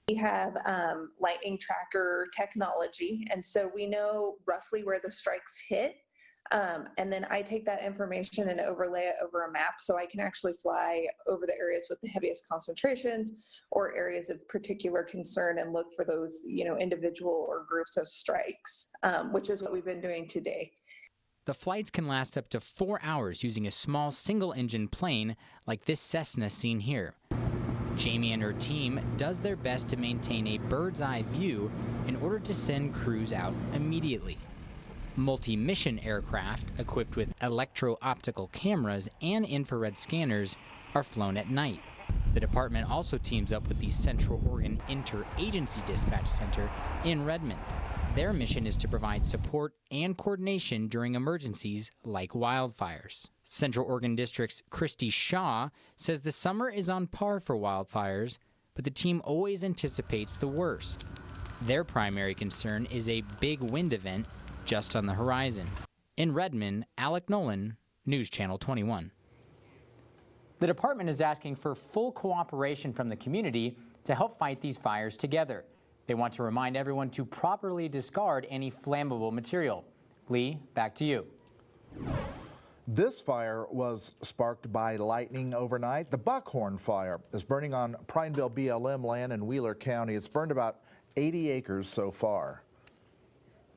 We have lightning tracker technology, and so we know roughly where the strikes hit. And then I take that information and overlay it over a map so I can actually fly over the areas with the heaviest concentrations or areas of particular concern and look for those, individual or groups of strikes, which is what we've been doing today. The flights can last up to 4 hours using a small single-engine plane like this Cessna seen here. Jamie and her team does their best to maintain a bird's-eye view in order to send crews out immediately. Multi-mission aircraft equipped with electro-optical cameras and infrared scanners are flown at night. The department also teams up with the Central Oregon Interagency Dispatch Center in Redmond. Their mission is to provide support and coordination during emergencies like wildfires. Central Oregon District's Christy Shaw says the summer is on par for wildfires, but the team always anticipates the worst. Their primary concern is a big wind event just on the horizon. In Redmond, Alec Nolan, News Channel 21. The department is asking for full cooperation from the community to help fight these fires together. They want to remind everyone to properly discard any flammable material. Lee, back to you. This fire was sparked by lightning overnight. The Buckhorn fire is burning on Prineville BLM land in Wheeler County. It's burned about 80 acres so far.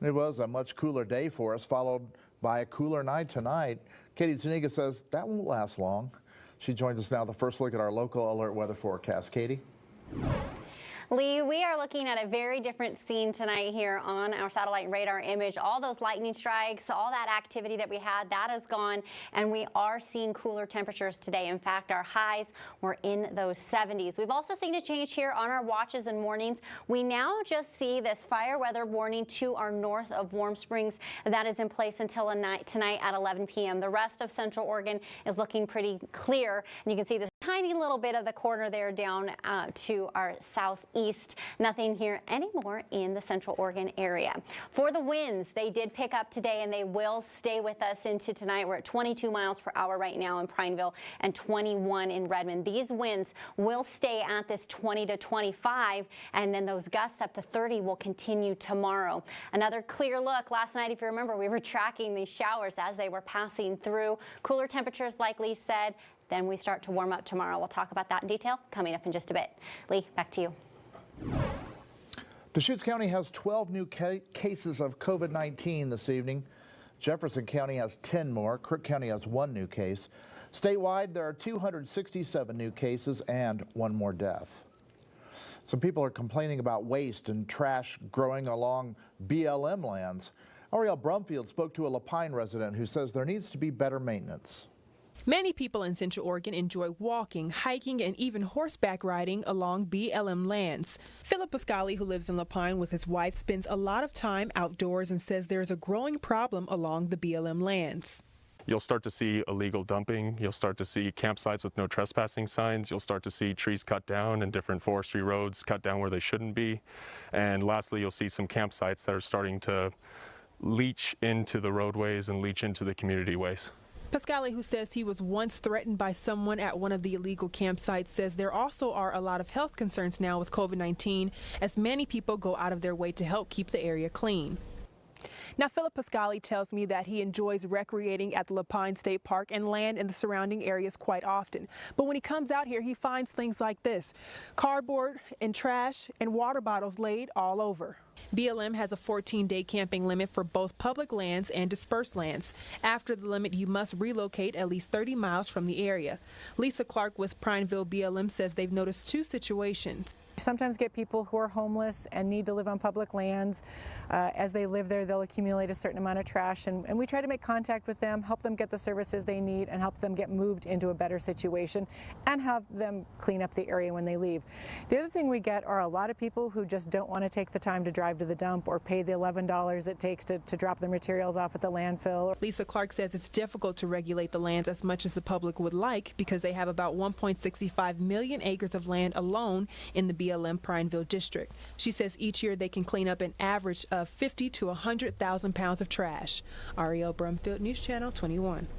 It was a much cooler day for us, followed by a cooler night tonight. Katie Zuniga says that won't last long. She joins us now. The first look at our local alert weather forecast. Katie? Lee, we are looking at a very different scene tonight here on our satellite radar image. All those lightning strikes, all that activity that we had, that is gone, and we are seeing cooler temperatures today. In fact, our highs were in those 70s. We've also seen a change here on our watches and mornings. We now just see this fire weather warning to our north of Warm Springs. That is in place until tonight at 11 p.m. The rest of Central Oregon is looking pretty clear, and you can see this tiny little bit of the corner there down to our southeast. Nothing here anymore in the Central Oregon area. For the winds, they did pick up today and they will stay with us into tonight. We're at 22 miles per hour right now in Prineville and 21 in Redmond. These winds will stay at this 20 to 25, and then those gusts up to 30 will continue tomorrow. Another clear look. Last night, if you remember, we were tracking these showers as they were passing through. Cooler temperatures, like Lee said. Then we start to warm up tomorrow. We'll talk about that in detail coming up in just a bit. Lee, back to you. Deschutes County has 12 new cases of COVID-19 this evening. Jefferson County has 10 more. Crook County has 1 new case. Statewide, there are 267 new cases and 1 more death. Some people are complaining about waste and trash growing along BLM lands. Ariel Brumfield spoke to a Lapine resident who says there needs to be better maintenance. Many people in Central Oregon enjoy walking, hiking, and even horseback riding along BLM lands. Philip Pascali, who lives in Lapine with his wife, spends a lot of time outdoors and says there's a growing problem along the BLM lands. You'll start to see illegal dumping. You'll start to see campsites with no trespassing signs. You'll start to see trees cut down and different forestry roads cut down where they shouldn't be. And lastly, you'll see some campsites that are starting to leach into the roadways and leach into the community ways. Pascali, who says he was once threatened by someone at one of the illegal campsites, says there also are a lot of health concerns now with COVID-19 as many people go out of their way to help keep the area clean. Now, Philip Pascali tells me that he enjoys recreating at the Lapine State Park and land in the surrounding areas quite often. But when he comes out here, he finds things like this: cardboard and trash and water bottles laid all over. BLM has a 14-day camping limit for both public lands and dispersed lands. After the limit, you must relocate at least 30 miles from the area. Lisa Clark with Prineville BLM says they've noticed 2 situations. Sometimes get people who are homeless and need to live on public lands. As they live there, they'll accumulate a certain amount of trash, and we try to make contact with them, help them get the services they need, and help them get moved into a better situation, and have them clean up the area when they leave. The other thing we get are a lot of people who just don't want to take the time to drive to the dump or pay the $11 it takes to drop their materials off at the landfill. Lisa Clark says it's difficult to regulate the lands as much as the public would like because they have about 1.65 million acres of land alone in the BLM Prineville district. She says each year they can clean up an average of 50 to 100,000 pounds of trash. Ariel Brumfield, News Channel 21.